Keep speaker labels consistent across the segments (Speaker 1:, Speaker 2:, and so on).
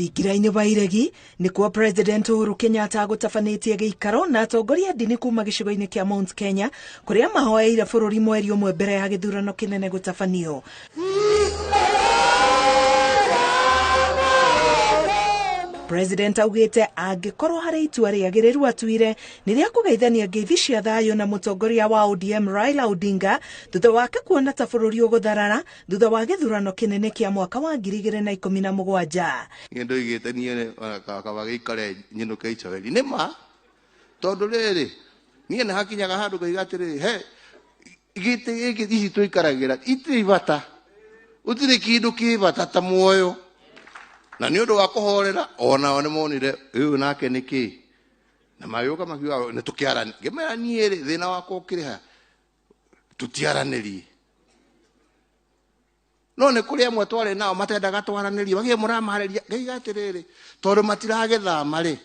Speaker 1: Thigiraini wa iregi ni kuwa President Uhuru Kenyatta gutafanetie giikaro na atongoria ndini kuma gicigo-ini kia Mount Kenya kuria mahoeire bururi mweri umwe mbere ya githurano kinene gutafanio. President augite angikorwo hari itua riagiriru atuire ni ria kugeithania ngeithi cia thayo na mutongoria wa ODM Raila Odinga thutha wake kuona ta bururi ugutharara thutha wa githurano kinene kia mwaka wa 2017.
Speaker 2: Ngendo igite nie kaba gikare nyinuke ichaweli nima tondu riri nie na hakinyaga handu gaigatiri he igite ici tuikaragira itiri bata utiri kindu kibata ta muoyo na ni undu wa kuhorera ona one monire uyu nake niki na mayuka makiwa ne tukiarani gemera niere thina wako ukiriha tutiaraniri no ne kuri amwe tware nao matendaga twaraniri bagie muramareria gaigatiriri tondu matiragetha mari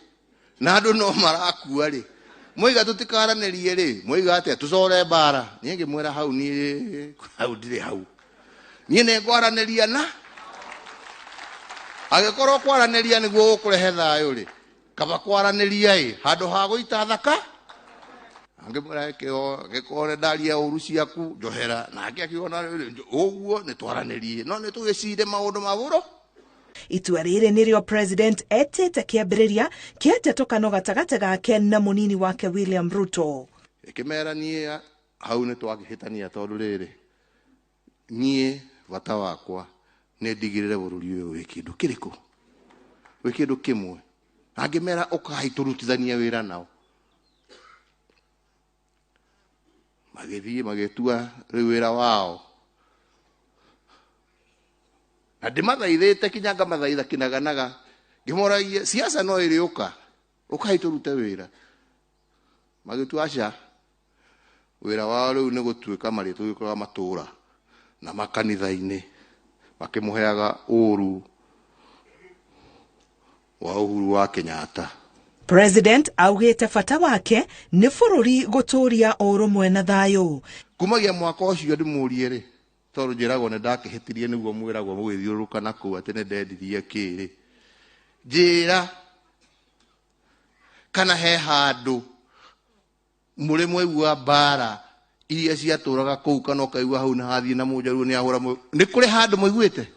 Speaker 2: na andu no marakua ri muiga tutikaraniri ri muiga atia tucore bara nienge mwera hau ni hau ndire hau nie ne ngwaraniria na agekoro kwaraneria niguo ukurehe thayo ri kaba kwaraneria handu ha guita thaka angemura gekore ndaria uru ciaku njohera nake akiona uguo ni twaranerie no ni tugicire maundu maburo.
Speaker 1: Itua riri nirio President etete kiambiriria kia ndetukano gatagati gake na munini wake William Ruto.
Speaker 2: Ikimera nie hau ni twagihitania tondu riri nie bata wakwa ne digirire bururi uyu wikindu kiriku wikindu kimwe angimera ukaiturutithania wira nao magetua wira wao na ndimathaithite kinyanga mathaitha kinaganaga ngimoragia siasa no iriuka ukaiturute wira magetua aca wira wao riu ni gutuika maritu gikora matura na makanitha-ini bakimuheaga uru wa Uhuru wa Kenyatta.
Speaker 1: President augite fata wake ni bururi guturia urumwe na thayo.
Speaker 2: Kumagia mwaka ucio ndimurie ri tondu njiragwo ne ndakihitirie niguo mwiragwo mugithiuruka na ku ati ne ndendirie kiri njira kana he handu muri mwaigua bara iria ciaturaga kuu kana ukaigua hau na hathie na mujaru ni ahura ni kuri handu muiguite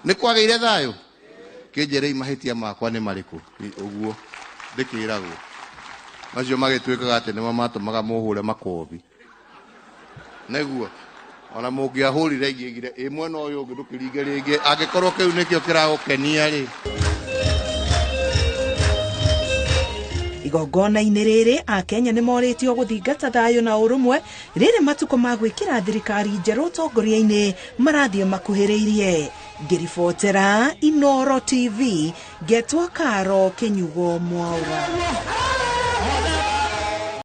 Speaker 2: ni kwageire thayo kinjerei mahitia makwa ni mariku uguo ndikiragwo macio magitwikaga ati ni mamatumaga muhure makobi neguo ona mungiahurire ingigire imwe no uyu ngidukiringe ringi angikorwo kiu nikio kiragukenia ri.
Speaker 1: Igongona-ini riri Akenya ni moritio guthingata thayo na urumwe riri matuko ma gwikira thirikari njeru utongoria-ini marathie makuhiriirie. Ngiribotera Inooro TV, Getwa Karo Kinyugo Mwaura.